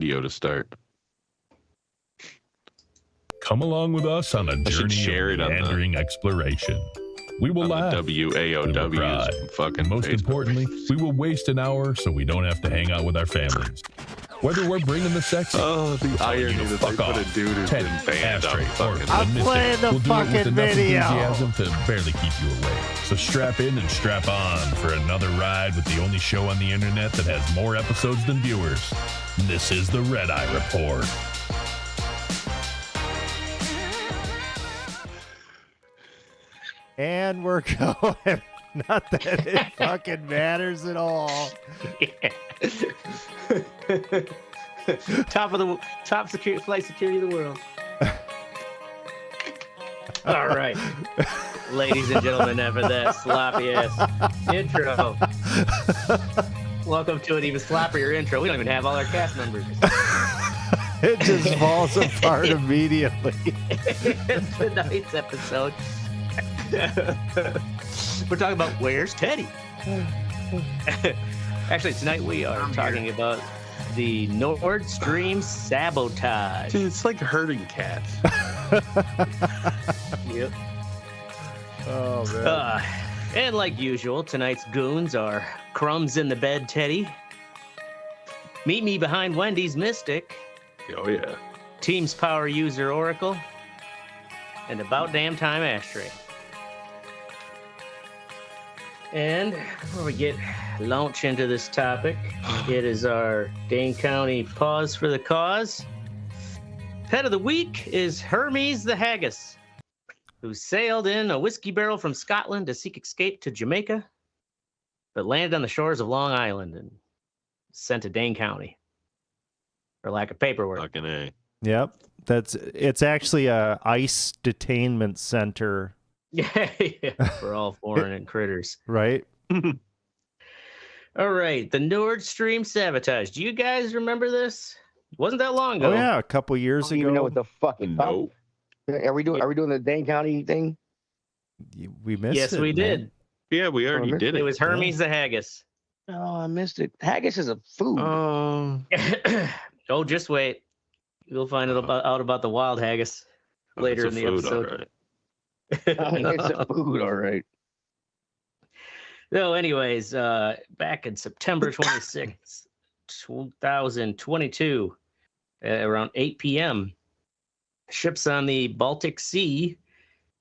video to start. Come along with us on a journey of meandering exploration. We will laugh. WAOW. We will cry. Fucking Most Facebook. importantly, we will waste an hour so we don't have to hang out with our families. Whether we're bringing the sexy, Oh, the irony that they fuck put a off. dude who's Teddy, been banned on Ashtray, fucking. or I'm Mystic, playing the we'll do it with fucking enough video. enthusiasm to barely keep you awake. So strap in and strap on for another ride with the only show on the internet that has more episodes than viewers. This is the Red Eye Report. And we're going. Not that it fucking matters at all. top security flight security of the world. All right, ladies and gentlemen, after that sloppy ass intro, welcome to an even sloppier intro. We don't even have all our cast members. It just falls apart immediately. Tonight's episode, we're talking about where's Teddy. Actually, tonight we are talking about the Nord Stream sabotage. Dude, it's like herding cats. Yep. Oh, man. And like usual, tonight's goons are Crumbs in the Bed Teddy, Meet Me Behind Wendy's Mystic, Oh yeah. Teams Power User Oracle, and About Damn Time Ashtray. And before we launch into this topic, it is our Dane County Pause for the Cause. Pet of the week is Hermes the Haggis, who sailed in a whiskey barrel from Scotland to seek escape to Jamaica, but landed on the shores of Long Island and sent to Dane County for lack of paperwork. Fucking A. Yep. It's actually a ICE detainment center. Yeah, for all foreign and critters. Right? All right, the Nord Stream sabotage. Do you guys remember this? Wasn't that long ago? Oh, yeah. A couple years I don't ago. even know what the fuck it's about. Nope. Are we doing the Dane County thing? We missed Yes, it. we man. did. Yeah, we already did It it. was Hermes the Haggis. Oh, I missed it. Haggis is a food. Oh, just wait. You'll find out about the wild haggis later in the episode. All right. It's a food, all right. So, anyways, back in September 26th, 2022, around 8 p.m., ships on the Baltic Sea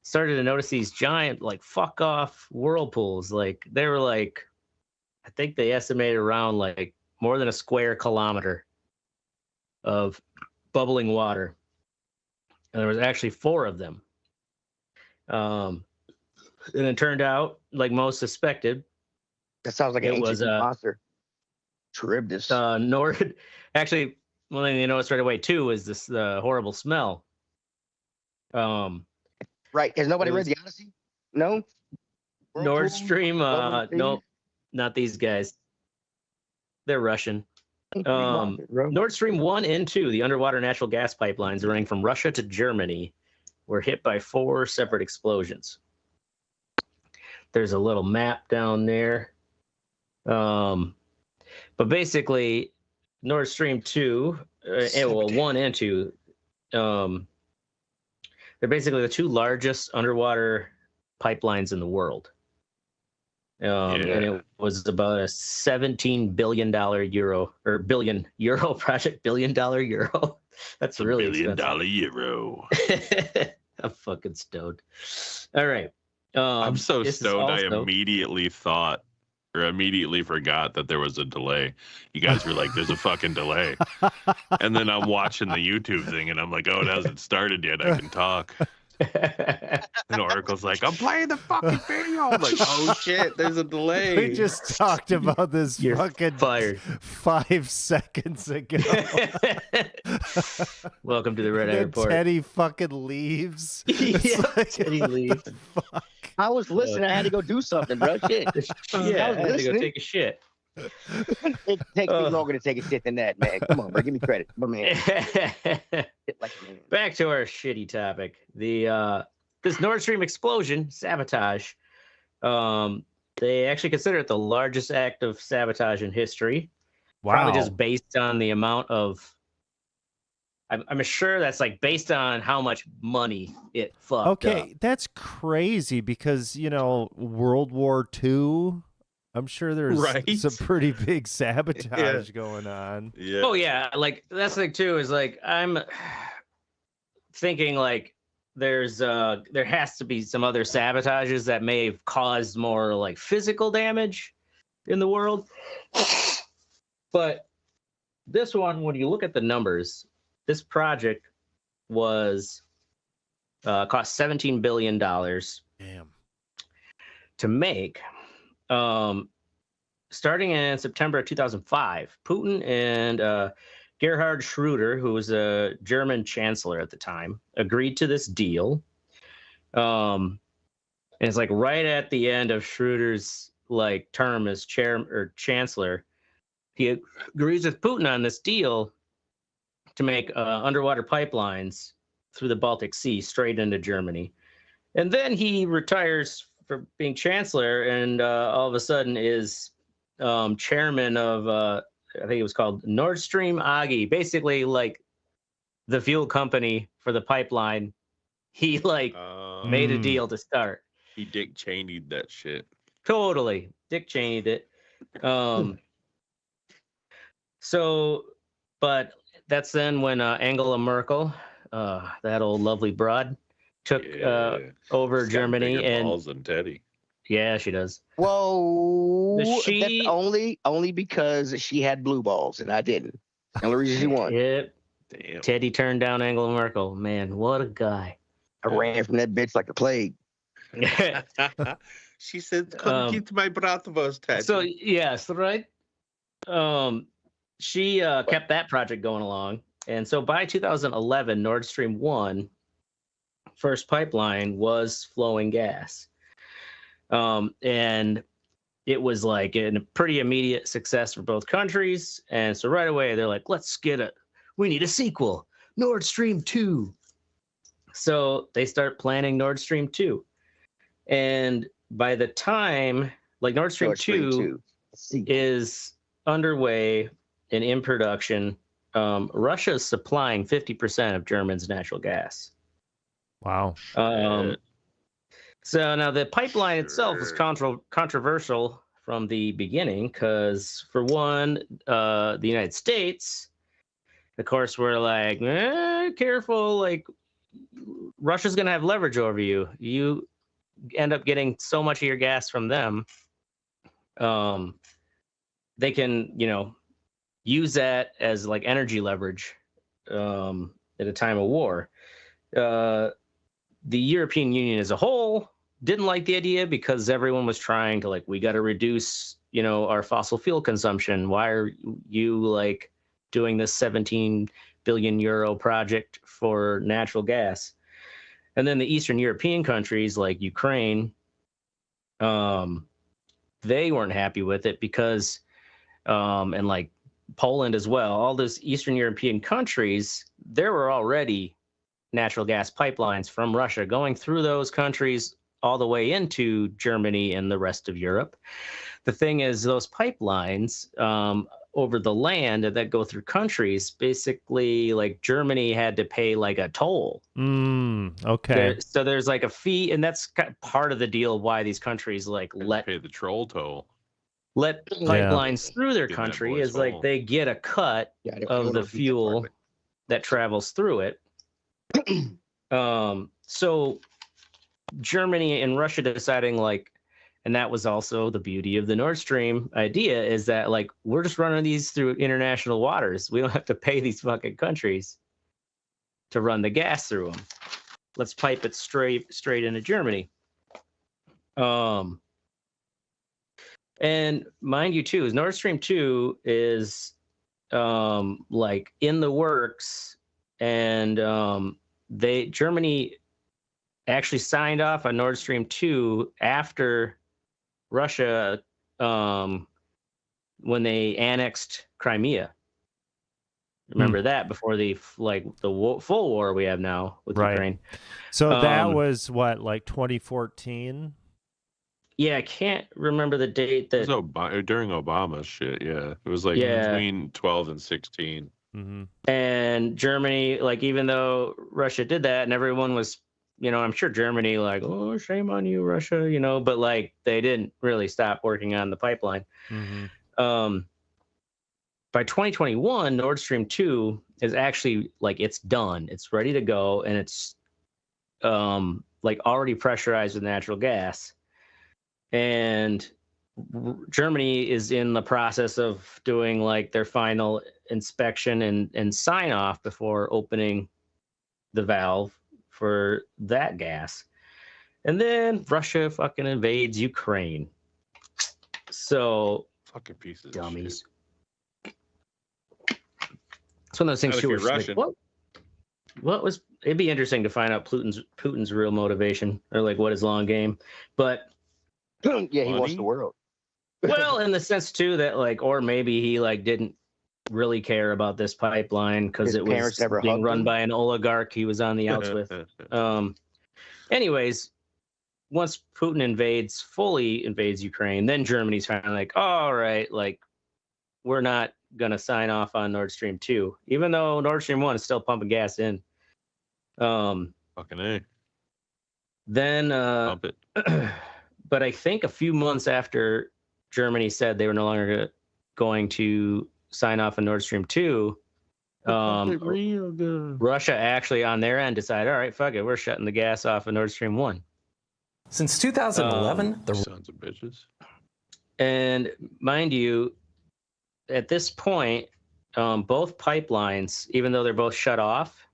started to notice these giant, like, fuck off whirlpools. Like, they were like, I think they estimated around like more than a square kilometer of bubbling water. And there was actually 4 of them. And it turned out, like most suspected, That sounds like an ancient monster. Charybdis. Actually, one thing you noticed right away too is this horrible smell. Right. Has nobody read the Odyssey? No? Nord Stream, no, not these guys. They're Russian. Nord Stream 1 and 2, the underwater natural gas pipelines running from Russia to Germany, were hit by 4 separate explosions. There's a little map down there. But basically, Nord Stream 2, 1 and 2, they're basically the 2 largest underwater pipelines in the world. And it was about a $17 billion billion euro project. $1 billion euro. That's really $1 billion expensive. euro. I'm fucking stoned. All right. I'm so this is stoned. I also- immediately forgot that there was a delay. You guys were like, "There's a fucking delay," and then I'm watching the YouTube thing, and I'm like, "Oh, it hasn't started yet. I can talk." And Oracle's like, "I'm playing the fucking video." I'm like, "Oh shit, there's a delay." We just talked about this You're fucking fired. 5 seconds ago. Welcome to the Red Eye Then Report. Teddy fucking leaves. Yeah, like, Teddy leaves. Fuck. I was listening. I had to go do something, bro. Shit. Yeah, I was had to go listening. take a shit. It takes me longer to take a shit than that, man. Come on, bro. Give me credit. But man, shit like a man. Back to our shitty topic. This Nord Stream explosion, sabotage, they actually consider it the largest act of sabotage in history. Wow. Probably just based on the amount of I'm sure that's like based on how much money it fucked up. That's crazy because, World War II, I'm sure there's some pretty big sabotage going on. Yeah. Oh yeah, like that's the thing too is like I'm thinking like there has to be some other sabotages that may have caused more like physical damage in the world. But this one, when you look at the numbers, this project was cost $17 billion to make. Starting in September of 2005, Putin and Gerhard Schröder, who was a German chancellor at the time, agreed to this deal. And it's like right at the end of Schröder's like term as chancellor, he agrees with Putin on this deal to make underwater pipelines through the Baltic Sea straight into Germany. And then he retires for being chancellor and all of a sudden is chairman of, I think it was called Nord Stream AG, basically like the fuel company for the pipeline. He like made a deal to start. He Dick Cheney'd that shit. Totally. Dick Cheney'd it. So, but that's then when Angela Merkel, that old lovely broad, took over Germany and balls than Teddy. Yeah, she does. Whoa! That's only because she had blue balls and I didn't. The only reason she won. Yep. Damn. Teddy turned down Angela Merkel. Man, what a guy! I ran from that bitch like a plague. She said, "Come get my bratwurst, Teddy." So yes, right. She kept that project going along, and so by 2011, Nord Stream 1, first pipeline, was flowing gas. And it was like a pretty immediate success for both countries. And so right away they're like, we need a sequel, Nord Stream 2. So they start planning Nord Stream 2. And by the time like Nord Stream 2 is underway and in production, Russia's supplying 50% of Germany's natural gas. Wow. So now the pipeline itself was controversial from the beginning because, for one, the United States, of course, were like, careful, like Russia's going to have leverage over you. You end up getting so much of your gas from them. They can, use that as like energy leverage at a time of war. The European Union as a whole didn't like the idea because everyone was trying to like, we got to reduce, our fossil fuel consumption. Why are you like doing this 17 billion euro project for natural gas? And then the Eastern European countries like Ukraine, they weren't happy with it because, and like Poland as well, all those Eastern European countries, there were already natural gas pipelines from Russia going through those countries all the way into Germany and the rest of Europe. The thing is, those pipelines over the land that go through countries, basically like Germany had to pay like a toll. Okay. So there's like a fee, and that's part of the deal why these countries like let pay the troll toll. Let pipelines through their country is like they get a cut of the fuel that travels through it. So Germany and Russia deciding like, and that was also the beauty of the Nord Stream idea, is that like we're just running these through international waters. We don't have to pay these fucking countries to run the gas through them. Let's pipe it straight into Germany. And mind you too, is Nord Stream 2 is like in the works, and Germany actually signed off on Nord Stream 2 after Russia, when they annexed Crimea. Remember that before the full war we have now with Ukraine. So that was what, like 2014? Yeah, I can't remember the date. That it was during Obama's shit. Yeah, it was like between 12 and 16. Mm-hmm. And And Germany, like, even though Russia did that and everyone was, I'm sure Germany, like, oh, shame on you, Russia, but like they didn't really stop working on the pipeline. Mm-hmm. By 2021, Nord Stream 2 is actually like it's done. It's ready to go. And it's like already pressurized with natural gas. And Germany is in the process of doing like their final inspection and sign off before opening the valve for that gas. And then Russia fucking invades Ukraine. So fucking pieces dummies. Of shit. It's one of those things too. Like, what was? It'd be interesting to find out Putin's real motivation, or like what his long game. But yeah, he wants the world. Well, in the sense too that like, or maybe he like didn't really care about this pipeline because it was being run by an oligarch he was on the outs with. Anyways, once Putin fully invades Ukraine, then Germany's finally like, oh, all right, like we're not gonna sign off on Nord Stream 2, even though Nord Stream 1 is still pumping gas in. Fucking A. Then pump it. But I think a few months after Germany said they were no longer going to sign off on Nord Stream 2, Russia actually on their end decided, all right, fuck it, we're shutting the gas off of Nord Stream 1. Since 2011, the sons of bitches. And mind you, at this point, both pipelines, even though they're both shut off,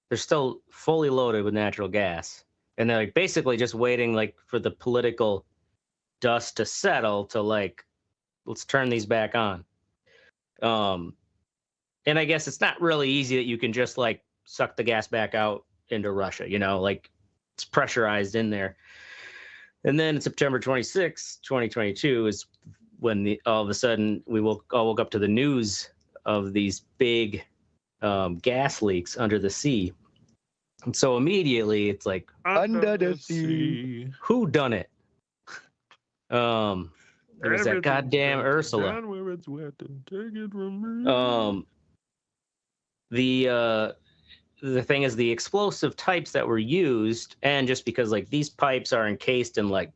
they're still fully loaded with natural gas. And they're like basically just waiting like for the political dust to settle to like, let's turn these back on. And I guess it's not really easy that you can just like suck the gas back out into Russia, like it's pressurized in there. And then September 26, 2022 is when all of a sudden we all woke up to the news of these big gas leaks under the sea. And so immediately it's like, under the sea. Who done it? It was that goddamn Ursula. The thing is the explosive types that were used, and just because like these pipes are encased in like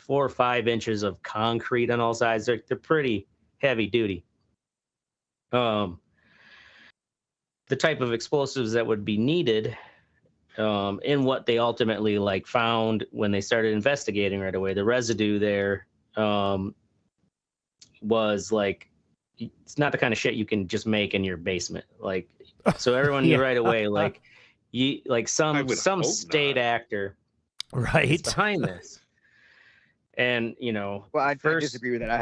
4 or 5 inches of concrete on all sides, they're pretty heavy duty. The type of explosives that would be needed in what they ultimately like found when they started investigating right away, the residue there was like, it's not the kind of shit you can just make in your basement. Like, so everyone knew right away, like you, like some state actor right behind this. And well, I disagree with that. I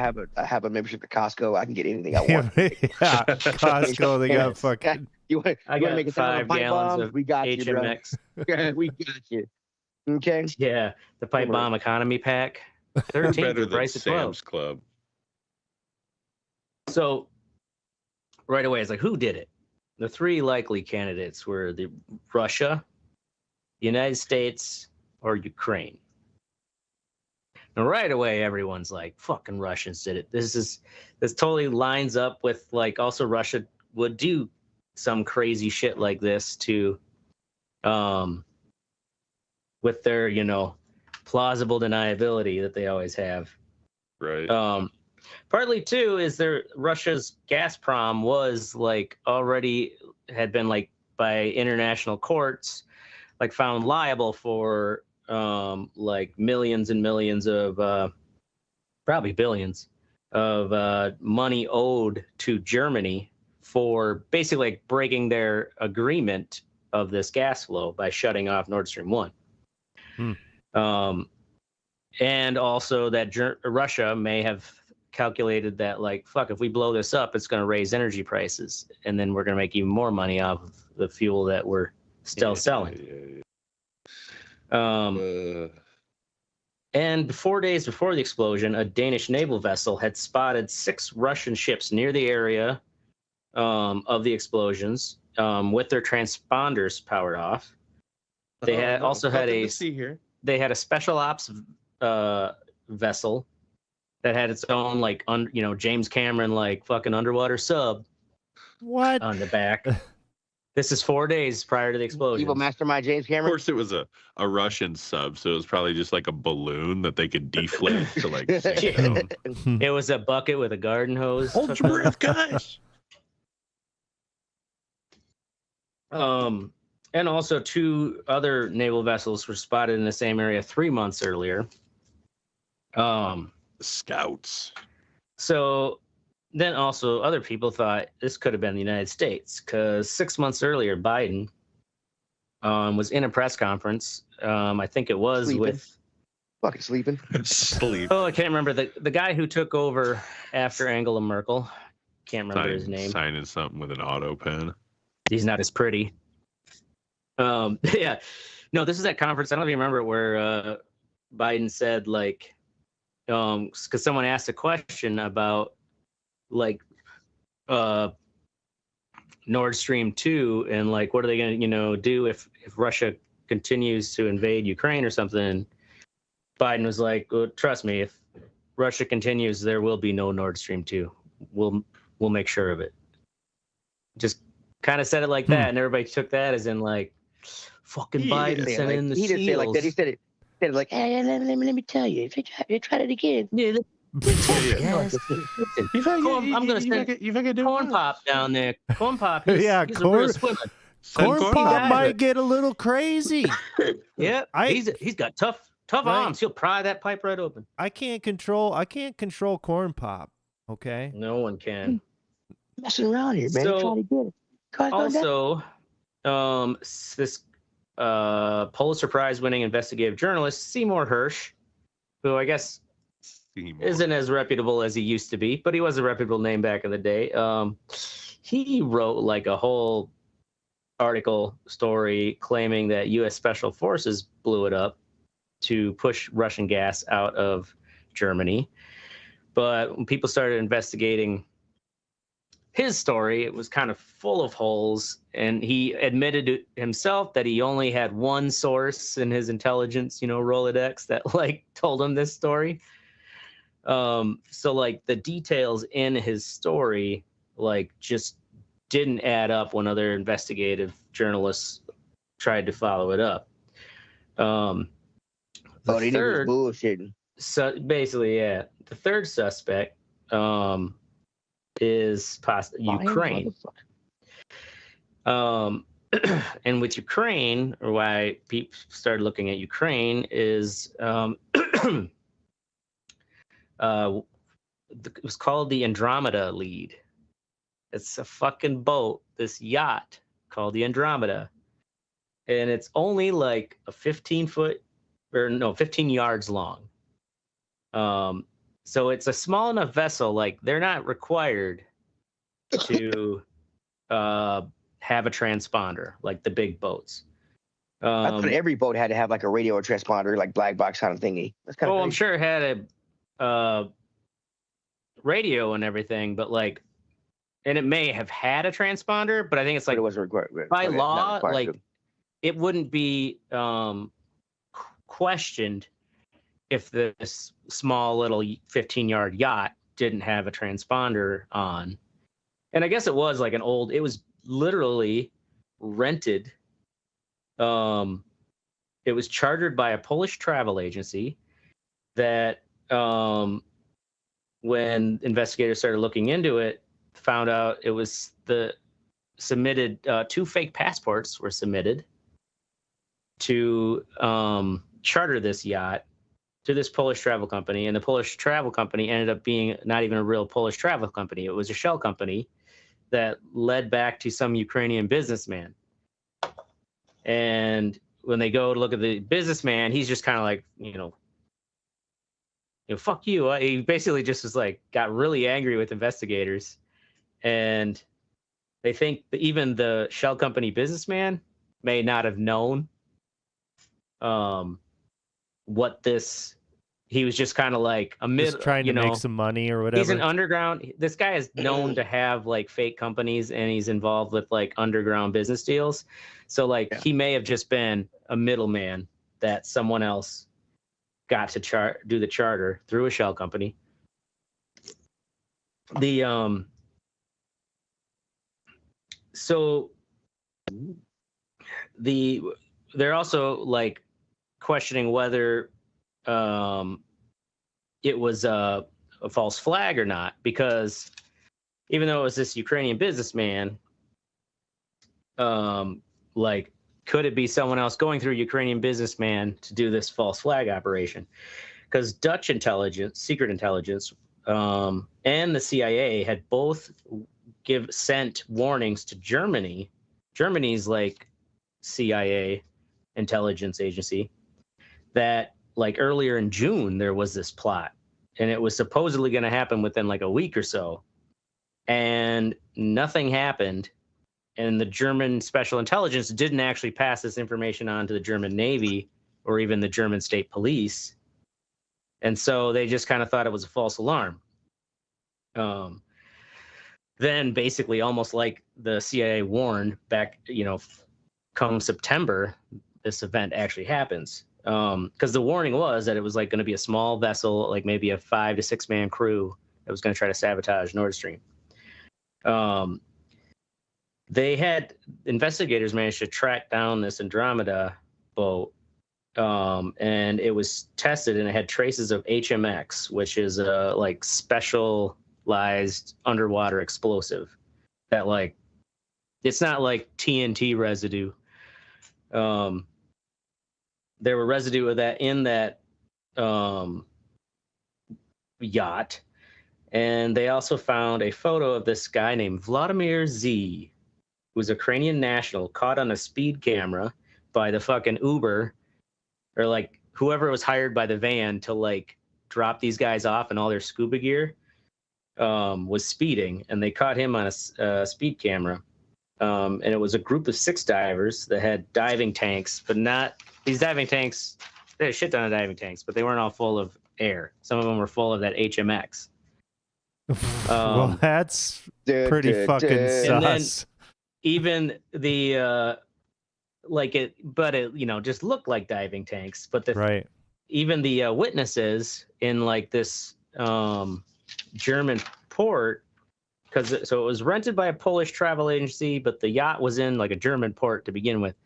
have a membership at Costco. I can get anything I want. Yeah, Costco, they got fucking. I got make 5 gallons of we got HMX. You, we got you. Okay. Yeah, the pipe bomb economy pack. 13 better for the than price of 12. Sam's Club. So right away, it's like, who did it? The 3 likely candidates were the Russia, the United States, or Ukraine. And right away, everyone's like, fucking Russians did it. This totally lines up with like also Russia would do some crazy shit like this to with their, plausible deniability that they always have. Right. Partly too is Russia's Gazprom was like already had been like by international courts like found liable for like millions and millions of probably billions of money owed to Germany for basically like breaking their agreement of this gas flow by shutting off Nord Stream 1. And also that Russia may have calculated that like, fuck, if we blow this up, it's going to raise energy prices. And then we're going to make even more money off of the fuel that we're still selling. And 4 days before the explosion, a Danish naval vessel had spotted 6 Russian ships near the area of the explosions with their transponders powered off. They had they had a special ops vessel that had its own like James Cameron like fucking underwater sub What? on the back. This is 4 days prior to the explosion. Evil mastermind James Of Cameron. course, it was a Russian sub, so it was probably just like a balloon that they could deflate to like sink down. It was a bucket with a garden hose. Hold your breath, guys. And also 2 other naval vessels were spotted in the same area 3 months earlier. Scouts. So then also other people thought this could have been the United States, because 6 months earlier, Biden was in a press conference. I think it was Sleeping. with Fucking sleeping. Sleep. I can't remember the guy who took over after Angela Merkel. Can't remember his name. Signing something with an auto pen. He's not as pretty. Yeah. No, this is that conference. I don't even remember where Biden said, like, because someone asked a question about, like, Nord Stream 2 and, like, what are they going to, do if Russia continues to invade Ukraine or something. And Biden was like, well, trust me, if Russia continues, there will be no Nord Stream 2. We'll make sure of it. Just kind of said it like that, and everybody took that as in, like, fucking Biden sent in the He didn't say it like that. He said it like, hey, let me tell you, if you try it again. Yeah. Yes. I'm gonna send Corn Pop down there. Corn Pop, he's a real swimmer. Corn Pop might get a little crazy. Yeah, he's got tough arms. He'll pry that pipe right open. I can't control Corn Pop. Okay. No one can. Messing around here, man. So, Trying to get it. Also, this Pulitzer Prize-winning investigative journalist Seymour Hersh, who I guess isn't as reputable as he used to be, but he was a reputable name back in the day. He wrote like a whole article story claiming that U.S. Special Forces blew it up to push Russian gas out of Germany. But when people started investigating his story, it was kind of full of holes, and he admitted himself that he only had one source in his intelligence, Rolodex that like told him this story. So like the details in his story, like just didn't add up when other investigative journalists tried to follow it up. They knew bullshitting. So basically, yeah, the third suspect, is Ukraine. And with Ukraine, or why people started looking at Ukraine is it was called the Andromeda Lead. It's a fucking boat, this yacht called the Andromeda. And it's only like a 15 yards long. So it's a small enough vessel, like they're not required to have a transponder like the big boats. I thought every boat had to have like a radio or transponder, like black box kind of thingy. That's kind of crazy. I'm sure it had a radio and everything, but like, and it may have had a transponder, but I think it's like it wasn't required by law, like it wouldn't be questioned if this small little 15-yard yacht didn't have a transponder on. And I guess it was like it was literally rented. It was chartered by a Polish travel agency that, when investigators started looking into it, found out it was submitted 2 fake passports were submitted to charter this yacht to this Polish travel company, and the Polish travel company ended up being not even a real Polish travel company. It was a shell company that led back to some Ukrainian businessman. And when they go to look at the businessman, he's just kind of like, fuck you. He basically just was like, got really angry with investigators. And they think that even the shell company businessman may not have known what this, he was just kind of like just trying to make some money or whatever. He's an underground, this guy is known to have like fake companies, and he's involved with like underground business deals. So like he may have just been a middleman that someone else got to do the charter through a shell company. The so they're also like questioning whether it was a false flag or not, because even though it was this Ukrainian businessman, like, could it be someone else going through a Ukrainian businessman to do this false flag operation? Because Dutch intelligence, secret intelligence, and the CIA had both sent warnings to Germany. Germany's like CIA intelligence agency, that like earlier in June there was this plot, and it was supposedly going to happen within like a week or so, and nothing happened. And the German special intelligence didn't actually pass this information on to the German Navy or even the German state police. And so they just kind of thought it was a false alarm. Then basically, almost like the CIA warned back, come September, this event actually happens. Because the warning was that it was like going to be a small vessel, like maybe a 5 to 6 man crew that was going to try to sabotage Nord Stream. They had investigators managed to track down this Andromeda boat, and it was tested, and it had traces of HMX, which is a like specialized underwater explosive that, like, it's not like TNT residue. There were residue of that in that yacht, and they also found a photo of this guy named Vladimir Z, who was a Ukrainian national, caught on a speed camera by the fucking Uber, or like whoever was hired by the van to like drop these guys off and all their scuba gear, was speeding, and they caught him on a speed camera. And it was a group of 6 divers that had diving tanks, but not these diving tanks. They had a shit ton of diving tanks, but they weren't all full of air. Some of them were full of that HMX. Well, that's pretty fucking sus. Even the it just looked like diving tanks, but even the witnesses in like this German port, so it was rented by a Polish travel agency, but the yacht was in like a German port to begin with.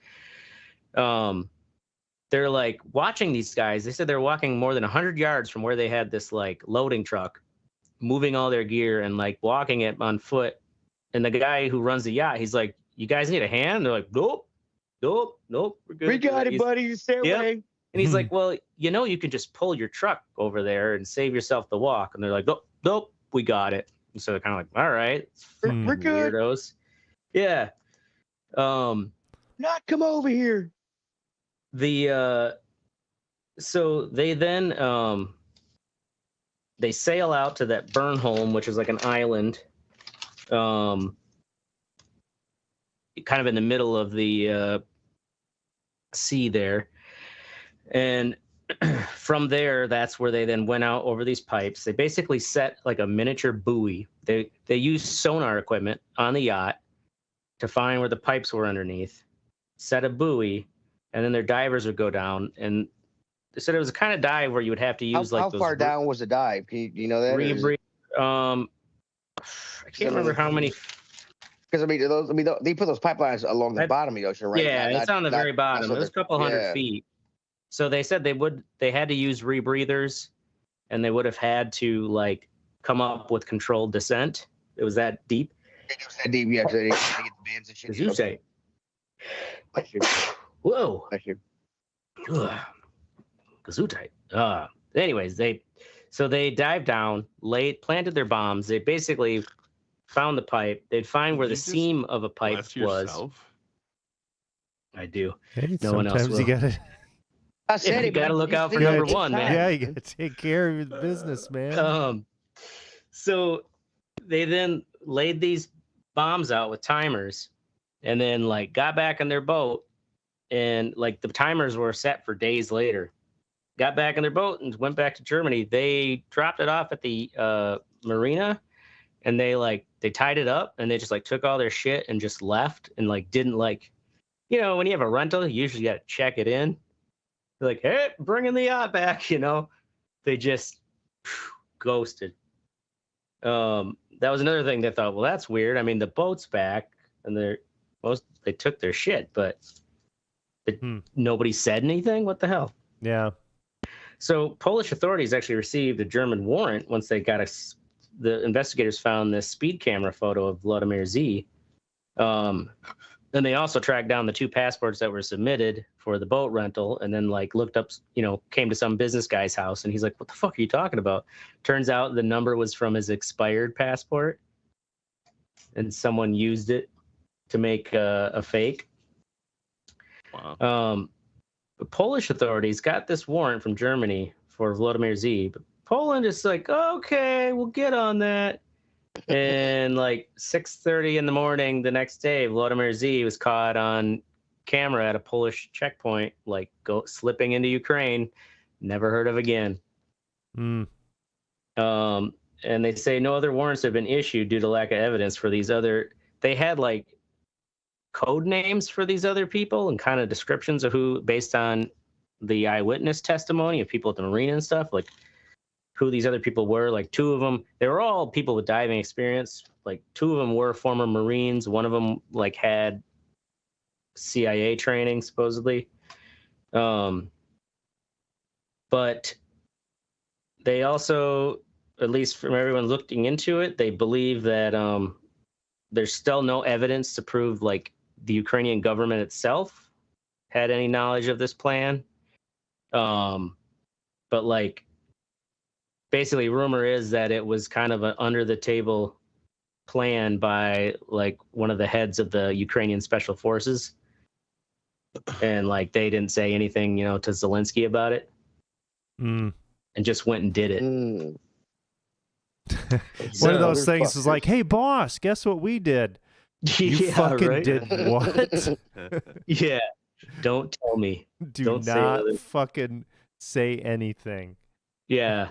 They're like watching these guys. They said they're walking more than 100 yards from where they had this like loading truck, moving all their gear and like walking it on foot. And the guy who runs the yacht, he's like, "You guys need a hand?" They're like, "Nope, we're good. We got it, buddy. Stay away." And he's like, "Well, you can just pull your truck over there and save yourself the walk." And they're like, "Nope, we got it." And so they're kind of like, "All right, we're good." Weirdos. Yeah. Not come over here. So they then they sail out to that Bernholm, which is like an island, kind of in the middle of the sea there. And from there, that's where they then went out over these pipes. They basically set like a miniature buoy. They used sonar equipment on the yacht to find where the pipes were underneath, set a buoy, and then their divers would go down. And they said it was a kind of dive where you would have to use how far down was the dive? Do you know that? I can't remember how many. Because they put those pipelines along the bottom of the ocean, right? Yeah, it's on the very bottom. It was a couple hundred feet. So they said they had to use rebreathers, and they would have had to like come up with controlled descent. It was that deep. It was that deep, yeah. So they get the bands and shit. As you say. Whoa. Gesundheit. Anyways, they dived down, planted their bombs. They basically found the pipe. They'd find where the seam of a pipe was. Yourself? I do. Hey, no one else will. You gotta. I said you gotta look out for number one, man. Yeah, you gotta take care of your business, man. So they then laid these bombs out with timers, and then like got back in their boat, and like the timers were set for days later. Got back in their boat and went back to Germany. They dropped it off at the marina, and they tied it up, and they just like took all their shit and just left, and like didn't like, when you have a rental, you usually got to check it in. They're like, "Hey, bringing the yacht back," They just ghosted. That was another thing they thought, well, that's weird. I mean, the boat's back. and they took their shit, but nobody said anything. What the hell? Yeah. So Polish authorities actually received a German warrant once they got the investigators found this speed camera photo of Vladimir Z. And they also tracked down the 2 passports that were submitted for the boat rental, and then like looked up, came to some business guy's house, and he's like, "What the fuck are you talking about?" Turns out the number was from his expired passport, and someone used it to make a fake. Wow. The Polish authorities got this warrant from Germany for Vladimir Z, but Poland is like, "Okay, we'll get on that." And like 6:30 in the morning the next day, Vladimir Z was caught on camera at a Polish checkpoint, like slipping into Ukraine. Never heard of again. And they say no other warrants have been issued due to lack of evidence for these other. They had like code names for these other people and kind of descriptions of who, based on the eyewitness testimony of people at the marina and stuff, like who these other people were. Like 2 of them, they were all people with diving experience. Like 2 of them were former Marines. One of them like had CIA training supposedly. But they also, at least from everyone looking into it, they believe that there's still no evidence to prove like the Ukrainian government itself had any knowledge of this plan. But like, basically, rumor is that it was kind of an under the table plan by like one of the heads of the Ukrainian special forces. And like, they didn't say anything, to Zelensky about it. And just went and did it. One of those things is like, "Hey boss, guess what we did?" You fucking did what? Yeah. Don't tell me. Don't not fucking say anything. Yeah.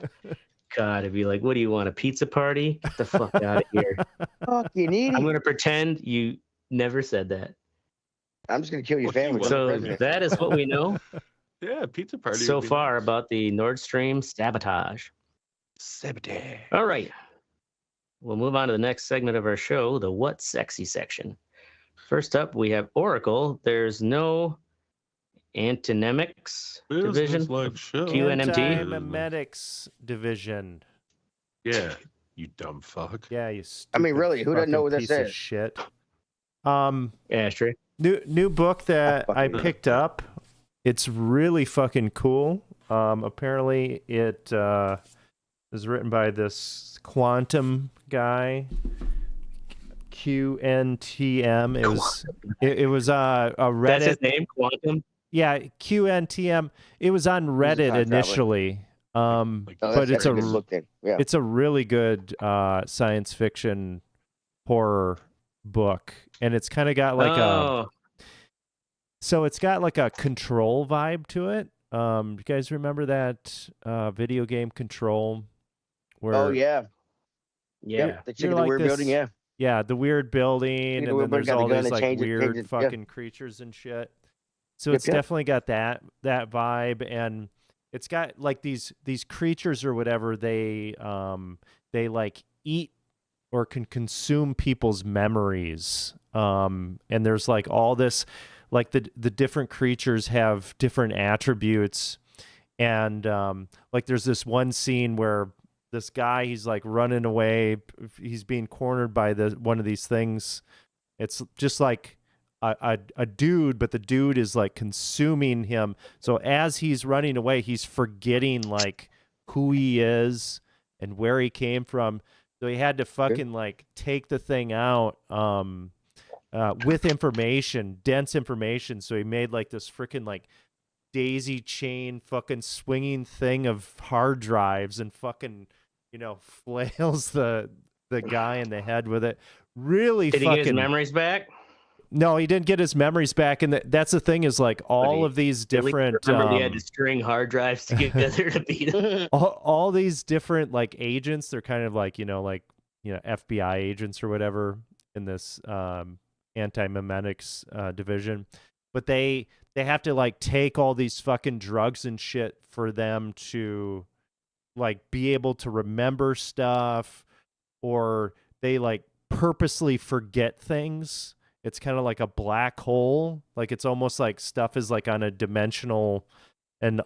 God, it'd be like, "What do you want, a pizza party? Get the fuck out of here." Fucking idiot. I'm going to pretend you never said that. I'm just going to kill your family. So that is what we know. Yeah, pizza party. So far about the Nord Stream sabotage. Sabotage. All right. We'll move on to the next segment of our show, the What's Sexy section. First up, we have Oracle. There's no antonymics division. Like QNMT. Antymemetics division. Yeah, you dumb fuck. Yeah, you. I mean, really, who doesn't know what that says? Shit. Yeah, true. New book that I picked up. It's really fucking cool. Apparently, it is written by this quantum guy, QNTM. It was a Reddit. That's his name, Quantum. Yeah, QNTM. It was on Reddit initially, but it's a really good science fiction horror book, and it's kind of got like it's got like a Control vibe to it. You guys remember that video game Control? Where, yeah. The chick in the weird building, yeah. Yeah, the weird building, and then there's all these like weird fucking creatures and shit. So it's definitely got that vibe, and it's got like these creatures or whatever. They like eat or can consume people's memories. And there's like all this, like the different creatures have different attributes, and like there's this one scene where this guy, he's like running away, he's being cornered by one of these things. It's just like a dude, but the dude is like consuming him. So as he's running away, he's forgetting like who he is and where he came from. So he had to fucking like take the thing out with information, dense information. So he made like this freaking like daisy chain fucking swinging thing of hard drives and fucking, flails the guy in the head with it. Really Did he get his memories back? No, he didn't get his memories back, and that's the thing is like all of these different. Remember, he had to string hard drives together to beat him. All these different like agents. They're kind of like FBI agents or whatever in this anti-memetics division, but they have to like take all these fucking drugs and shit for them to like be able to remember stuff, or they like purposely forget things. It's kind of like a black hole. Like it's almost like stuff is like on a dimensional, and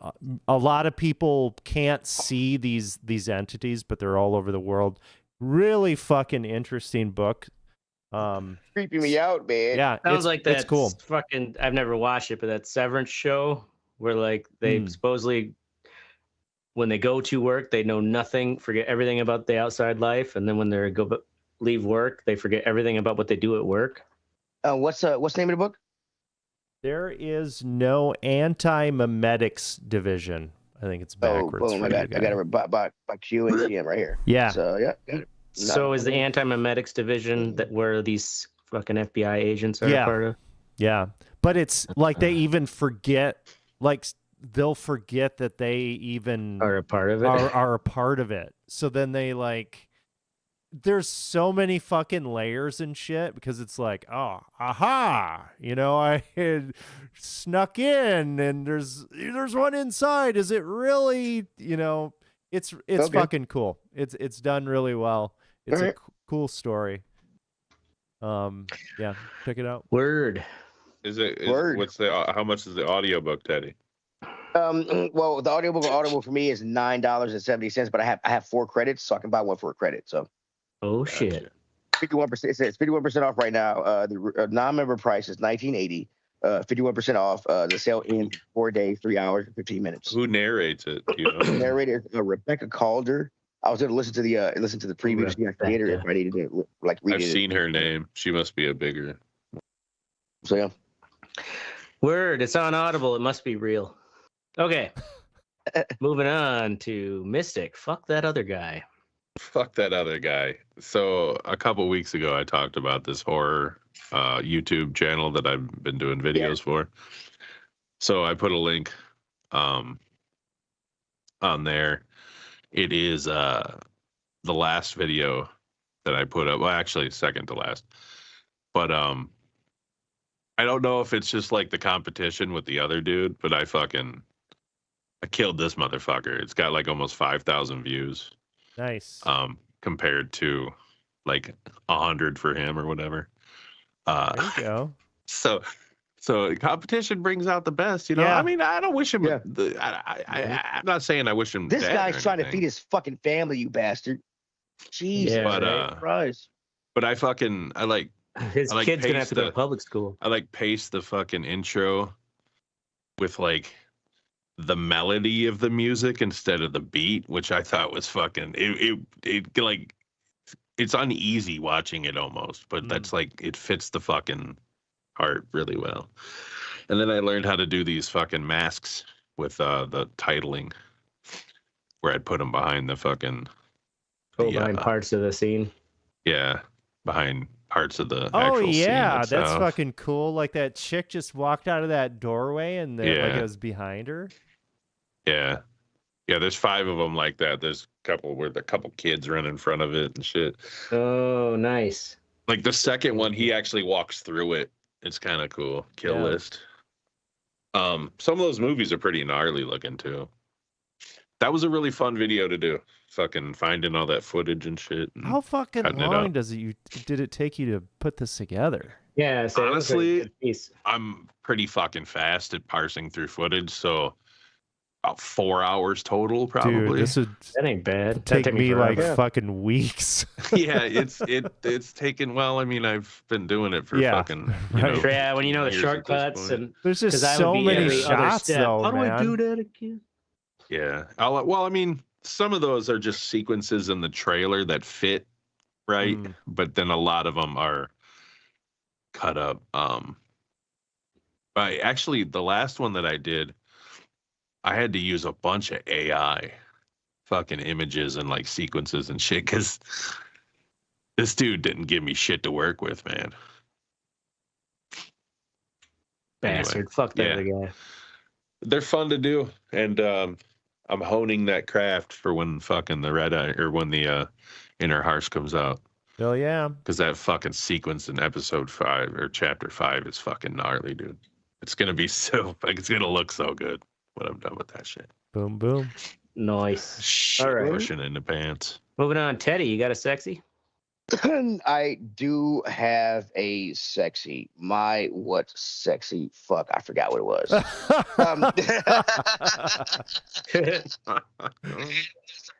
a lot of people can't see these entities, but they're all over the world. Really fucking interesting book. Creeping me out, man. Yeah, sounds like that. It's cool. Fucking, I've never watched it, but that Severance show where like they supposedly, when they go to work, they know nothing, forget everything about the outside life, and then when they leave work, they forget everything about what they do at work. What's the name of the book? There is no anti-memetics division. I think it's backwards. Oh, boom! I got it by Q and CM right here. Yeah. So yeah. Got it. So is the anti-memetics division that where these fucking FBI agents are a part of? Yeah, but it's like they even forget, like they'll forget that they even are a part of it. Are a part of it. So then they like. There's so many fucking layers and shit because it's like, oh, aha, I had snuck in and there's one inside. Is it really, it's okay. Fucking cool. It's done really well. It's a cool story. Yeah, check it out. Word. Word. How much is the audiobook, Teddy? Well, the audiobook for me is $9.70, but I have 4 credits, so I can buy one for a credit. So. Oh shit! 51%. It says 51% off right now. The non-member price is $19.80. 51% off. The sale in 4 days, 3 hours, and 15 minutes. Who narrates it? Narrator Rebecca Calder. I was going to listen to the preview to see if I needed to read it. I've seen her name. She must be a bigger. So yeah. Word. It's on Audible. It must be real. Okay. Moving on to Mystic. Fuck that other guy. Fuck that other guy. So a couple weeks ago, I talked about this horror YouTube channel that I've been doing videos for. So I put a link on there. It is the last video that I put up. Well, actually, second to last. But I don't know if it's just like the competition with the other dude, but I killed this motherfucker. It's got like almost 5,000 views. Nice. Compared to like 100 for him or whatever. There you go. So competition brings out the best, Yeah. I mean, I don't wish him. Yeah. I'm not saying I wish him. This guy's trying to feed his fucking family, you bastard. Jesus, but I like his kid's gonna have to go to public school. I like paste the fucking intro with like the melody of the music instead of the beat, which I thought was fucking it like it's uneasy watching it almost, but that's like it fits the fucking art really well. And then I learned how to do these fucking masks with the titling, where I'd put them behind the fucking behind parts of the scene. Yeah, behind parts of the actual scene that's fucking cool. Like that chick just walked out of that doorway and like it was behind her. Yeah, there's 5 of them like that. There's a couple where the couple kids run in front of it and shit. Oh, nice. Like the second one, he actually walks through it. It's kind of cool. Kill list. Some of those movies are pretty gnarly looking too. That was a really fun video to do. Fucking finding all that footage and shit. And how fucking long did it take you to put this together? Yeah, so honestly, I'm pretty fucking fast at parsing through footage, so about 4 hours total, probably. Dude, that ain't bad. Take me like fucking weeks. Yeah, it's taken. Well, I mean, I've been doing it for fucking. Yeah, when you know the shortcuts and there's just so many shots though. How do I do that again? Yeah. Well, I mean, some of those are just sequences in the trailer that fit, right? But then a lot of them are cut up. Actually, the last one that I did, I had to use a bunch of AI fucking images and like sequences and shit because this dude didn't give me shit to work with, man. Bastard. Anyway, fuck that other guy. They're fun to do. And I'm honing that craft for when fucking the Red Eye or when the Inner Hearse comes out. Hell yeah. Because that fucking sequence in episode 5 or chapter 5 is fucking gnarly, dude. It's going to be it's going to look so good when I'm done with that shit. Boom, boom. Nice. Shit, all right. Pushing in the pants. Moving on. Teddy, you got a sexy? I do have a sexy. My what sexy? Fuck, I forgot what it was.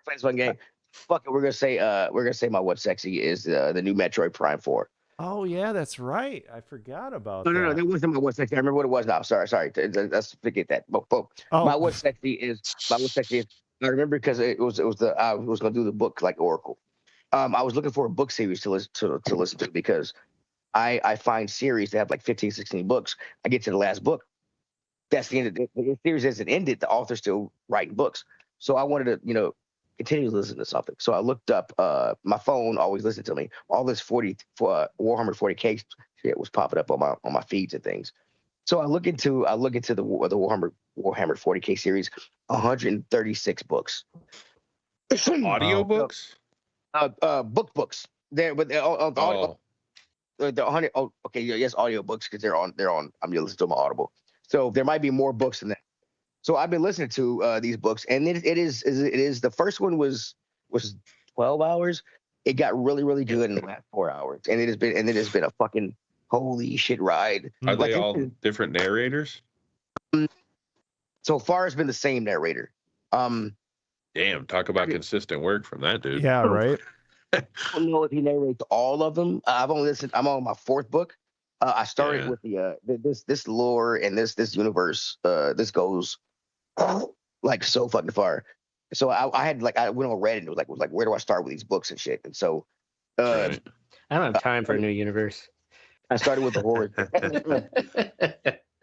Friends, one game. Fuck it, we're gonna say my what sexy is the new Metroid Prime 4. Oh yeah, that's right. I forgot about No, that wasn't my what sexy. I remember what it was now. Sorry. Let's forget that. But my what sexy is. I remember because it was I was gonna do the book like Oracle. I was looking for a book series to listen to because I find series that have like 15, 16 books. I get to the last book. That's the end of the series hasn't ended. The author's still writing books. So I wanted to, continue to listen to something. So I looked up, my phone always listened to me. All this Warhammer 40K shit was popping up on my feeds and things. So I look into the Warhammer 40K series, 136 books. Audio books? Books. They're audio. The 100. Oh, okay. Yes, audio books because they're on. I'm listening to them on Audible. So there might be more books than that. So I've been listening to these books, and it is the first one was 12 hours. It got really, really good in the last 4 hours, and it has been a fucking holy shit ride. Are they all different narrators? So far, it's been the same narrator. Damn, talk about consistent work from that dude. Yeah, right. I don't know if he narrates all of them. I've only listened. I'm on my fourth book. I started with this lore and this universe. This goes like so fucking far. So I went on Reddit and was like where do I start with these books and shit? And so I don't have time for a new universe. I started with the horror.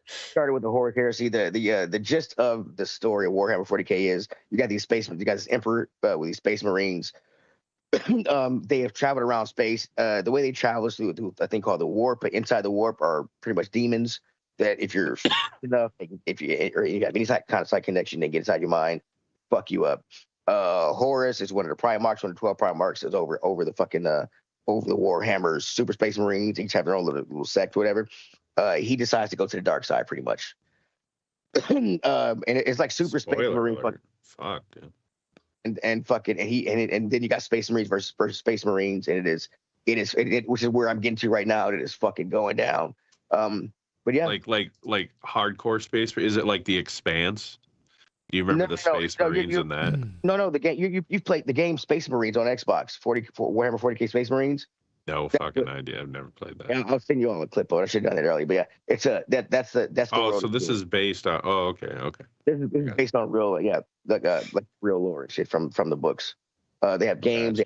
Started with the horror heresy. The gist of the story of Warhammer 40K is you got this emperor with these space marines. They have traveled around space. The way they travel is through a thing called the warp. But inside the warp are pretty much demons that if you're enough, if you have any kind of side connection, they get inside your mind, fuck you up. Horus is one of the Primarchs. One of the 12 Primarchs is over the fucking over the Warhammers, Super Space Marines. Each have their own little sect, whatever. He decides to go to the dark side, pretty much. And it's like Super Space Marine. Fuck, dude. And then you got Space Marines versus Space Marines, and it is which is where I'm getting to right now. It is fucking going down. But yeah, like hardcore space. Is it like The Expanse? Do you remember the Space Marines in that? No, the game you've played the game Space Marines on Xbox. Warhammer 40K Space Marines. No fucking idea. I've never played that. Yeah, I'll send you on a clip of it. I should have done it earlier, but yeah, it's that's the. Oh, so this is based on. Oh, okay. This is based on real, like real lore and shit from the books. They have games,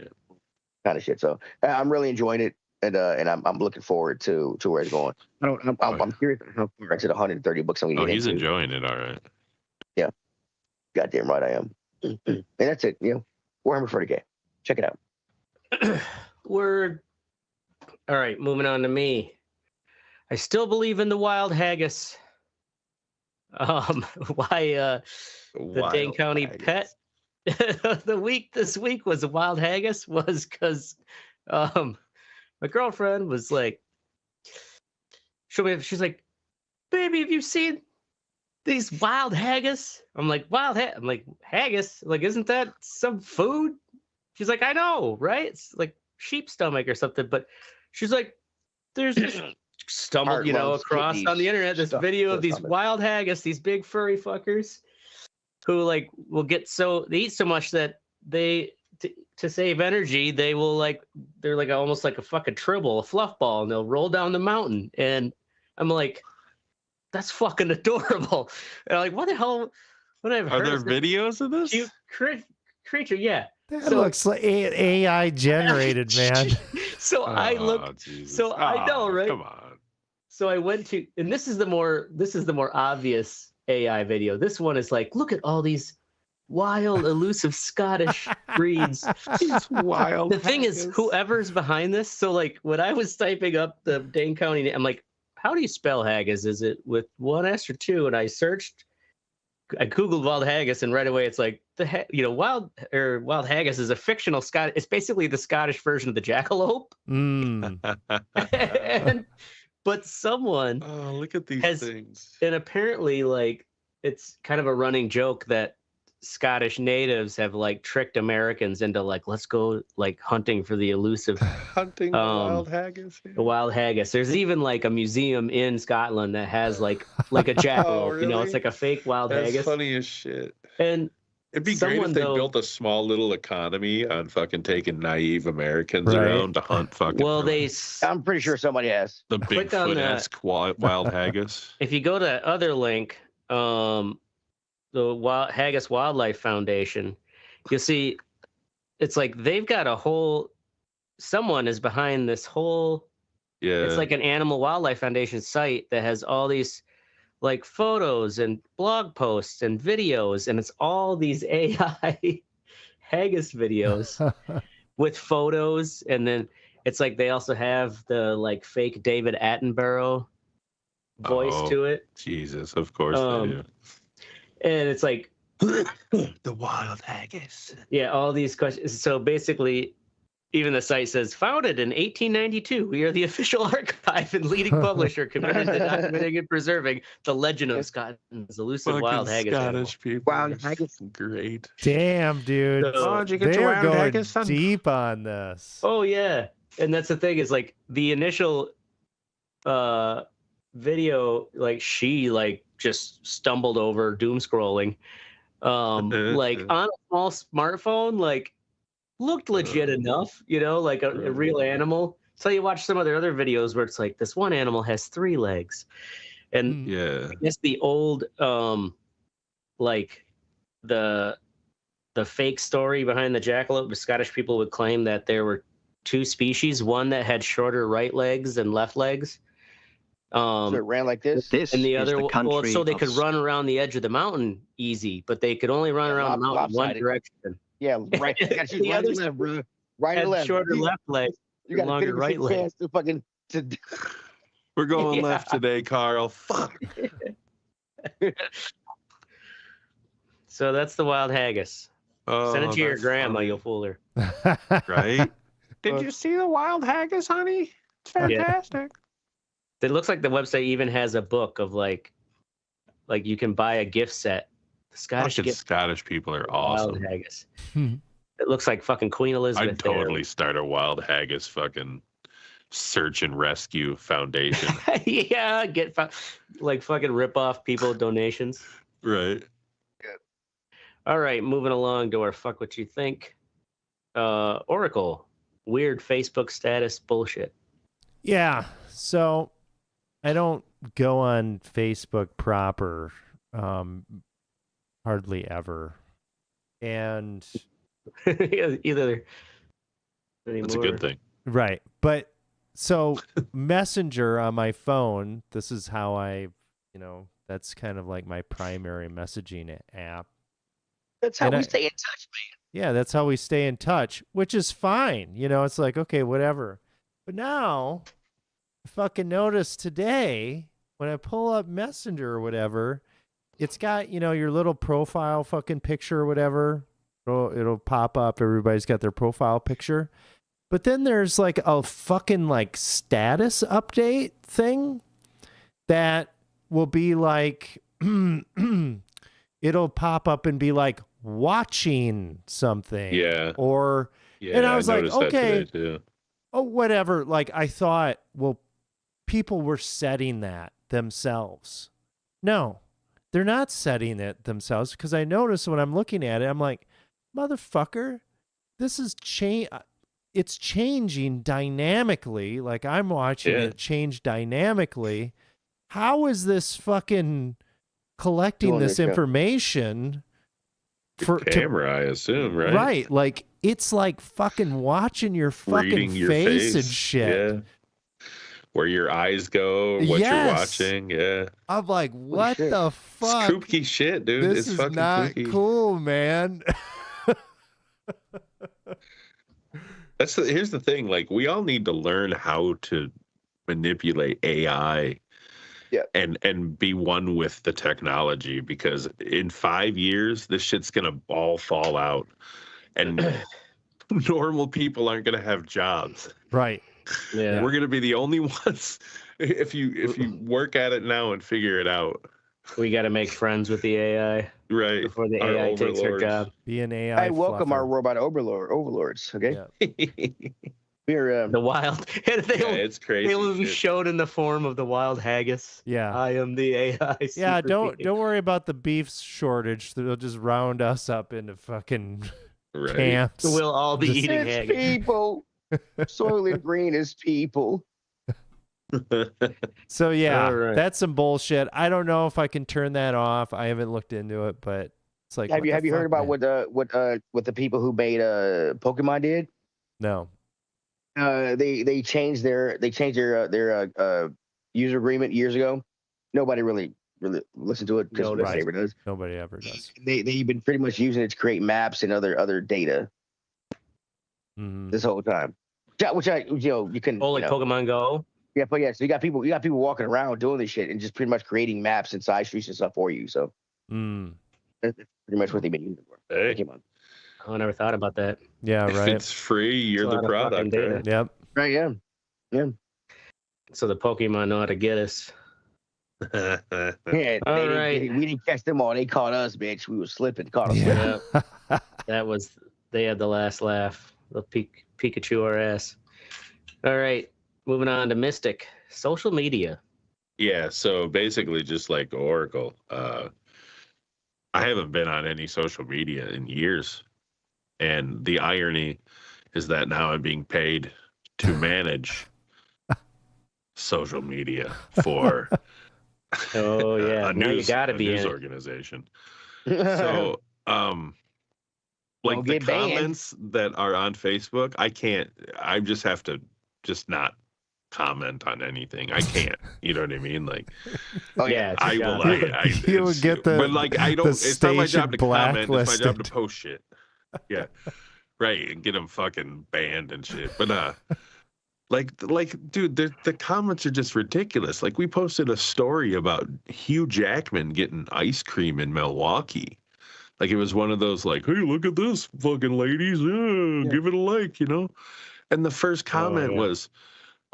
kind of shit. So I'm really enjoying it, and I'm looking forward to where it's going. I'm curious how far into the 130 books I'm going to get. Oh, he's enjoying it, all right. Yeah, goddamn right I am. And that's it. Warhammer 40K. Check it out. Word. All right, moving on to me. I still believe in the wild haggis. The Dane County pet this week was a wild haggis was because my girlfriend was like, she's like, baby, have you seen these wild haggis? I'm like, I'm like, haggis? Like, isn't that some food? She's like, I know, right? It's like sheep stomach or something, but she's like, there's stumbled, across on the internet this video of these wild haggis, these big furry fuckers who like will they eat so much that they to save energy, they will they're like almost like a fucking tribble, a fluff ball, and they'll roll down the mountain. And I'm like, that's fucking adorable. And I'm like, what the hell? What I've heard? Are there videos of this? Cute creature, yeah. That looks like AI generated, man. So I looked. Jesus. So I know, right? Come on. So I went to, and this is the more obvious AI video. This one is like, look at all these wild, elusive Scottish breeds. Wild. The thing is, whoever's behind this. So like, when I was typing up the Dane County, I'm like, how do you spell haggis? Is it with one S or two? And I Googled wild haggis, and right away it's like wild haggis is a fictional Scottish. It's basically the Scottish version of the jackalope. But someone look at these things, and apparently like it's kind of a running joke that Scottish natives have like tricked Americans into like, let's go like hunting for the elusive hunting the wild haggis. The wild haggis. There's even like a museum in Scotland that has like a jackalope. Oh, really? You know, it's like a fake wild That's haggis. funny as shit. And it'd be great if they built a small little economy on fucking taking naive Americans Right. around to hunt fucking. Well, I'm pretty sure somebody has. The Bigfoot-esque wild haggis. If you go to that other link, the Haggis Wildlife Foundation, you'll see it's like they've got a whole. Someone is behind this whole. Yeah. It's like an Animal Wildlife Foundation site that has all these like photos and blog posts and videos, and it's all these AI haggis videos with photos, and then it's like they also have the like fake David Attenborough voice to it. Jesus, of course they do. And it's like the wild haggis. Yeah, all these questions. So basically, even the site says, founded in 1892, we are the official archive and leading publisher committed to documenting and preserving the legend of Scotland's elusive wild haggis. Scottish people. Wild haggis. Great. Damn, dude. Did you get They your are wild going haggis, son? deep on this. Oh, yeah. And that's the thing is like the initial video, like she like just stumbled over doom scrolling. Like on a small smartphone, like looked legit enough, you know, like a real animal. So you watch some of their other videos where it's like this one animal has 3 legs, and yeah, I guess the old like the fake story behind the jackalope, the Scottish people would claim that there were 2 species, one that had shorter right legs than left legs. So it ran like this. And the other, well, so they could run around the edge of the mountain easy, but they could only run around the mountain one direction. Yeah, right. The other left, bro. Right and left. Shorter left leg, you got longer right leg. To fucking. We're going left today, Carl. Fuck. So that's the wild haggis. Send it to your grandma, funny. you'll fool her. Right? Did you see the wild haggis, honey? It's fantastic. It looks like the website even has a book of like you can buy a gift set. The Scottish people are awesome. Wild haggis. It looks like fucking Queen Elizabeth. I'd totally start a wild haggis fucking search and rescue foundation. Yeah, like fucking rip off people donations. Right. All right, moving along to our fuck what you think. Oracle, weird Facebook status bullshit. Yeah, so I don't go on Facebook proper, hardly ever, and either. That's a good thing, right? But so Messenger on my phone. This is how that's kind of like my primary messaging app. That's how we stay in touch, man. Yeah, that's how we stay in touch, which is fine. You know, it's like, okay, whatever. But now, I fucking noticed today when I pull up Messenger or whatever, it's got, your little profile fucking picture or whatever. It'll pop up. Everybody's got their profile picture. But then there's like a fucking like status update thing that will be like, it'll pop up and be like, watching something. Yeah. Or, and I was like, okay, oh, whatever. Like I thought, well, people were setting that themselves. No, they're not setting it themselves, because I noticed when I'm looking at it, I'm like, motherfucker, this is it's changing dynamically. Like I'm watching it change dynamically. How is this fucking collecting this information for camera, I assume, right? Right. Like it's like fucking watching your fucking face and shit. Yeah. Where your eyes go, what you're watching. Yeah. I'm like, what the fuck? It's kooky shit, dude. This it's is fucking not kooky. cool, man. Here's the thing. Like, we all need to learn how to manipulate AI. Yeah. And be one with the technology, because in 5 years this shit's gonna all fall out, and normal people aren't gonna have jobs. Right. Yeah. We're gonna be the only ones. If you work at it now and figure it out, We got to make friends with the AI. Right. Before the Our AI takes her overlords. job. Be an AI. I welcome our fluffer. robot overlords. Okay. Yeah. We're The wild. It's crazy. They will be shit. shown in the form of the wild haggis. Yeah. I am the AI. Yeah, super being. don't worry about the beef shortage. They'll just round us up into fucking Right. camps. We'll all be Just- eating it's haggis. people. Soylent Green is people. So yeah, All right. that's some bullshit. I don't know if I can turn that off. I haven't looked into it, but it's like, Have what you the heard fuck, about man? what the people who made Pokemon did? No. They changed their user agreement years ago. Nobody really listened to it because Noticed. nobody ever does. Nobody ever does. They've been pretty much using it to create maps and other data Mhm. this whole time. Yeah, which you can Oh, like Pokemon Go. yeah, but yeah, so you got people walking around doing this shit and just pretty much creating maps and side streets and stuff for you. So Mm. that's pretty much what they've been using it for. Hey. Pokemon. Oh, I never thought about that. Yeah, If right. it's free, you're It's a the lot of fucking product. data. Right? Yep. Right? Yeah. So the Pokemon know how to get us. Yeah. All right. We didn't catch them all. They caught us, bitch. We were slipping. Caught us. Yeah. Yeah. They had the last laugh. They'll Pikachu our ass. All right. Moving on to Mystic. Social media. Yeah, so basically just like Oracle, I haven't been on any social media in years. And the irony is that now I'm being paid to manage social media for Oh yeah. a Now you news, gotta a be news in it. organization. So like Don't the get banned. comments that are on Facebook, I just have to just not comment on anything. I can't. You know what I mean? Like Oh Yeah, yeah. it's your I will. job. You would it's- get the- but like I don't. the It's not my job to station comment. It's my job to blacklisted. post shit. Yeah, right, and get them fucking banned and shit. But like, dude, the comments are just ridiculous. Like we posted a story about Hugh Jackman getting ice cream in Milwaukee. Like it was one of those like, hey, look at this, fucking ladies, give it a like, you know. And the first comment yeah. was,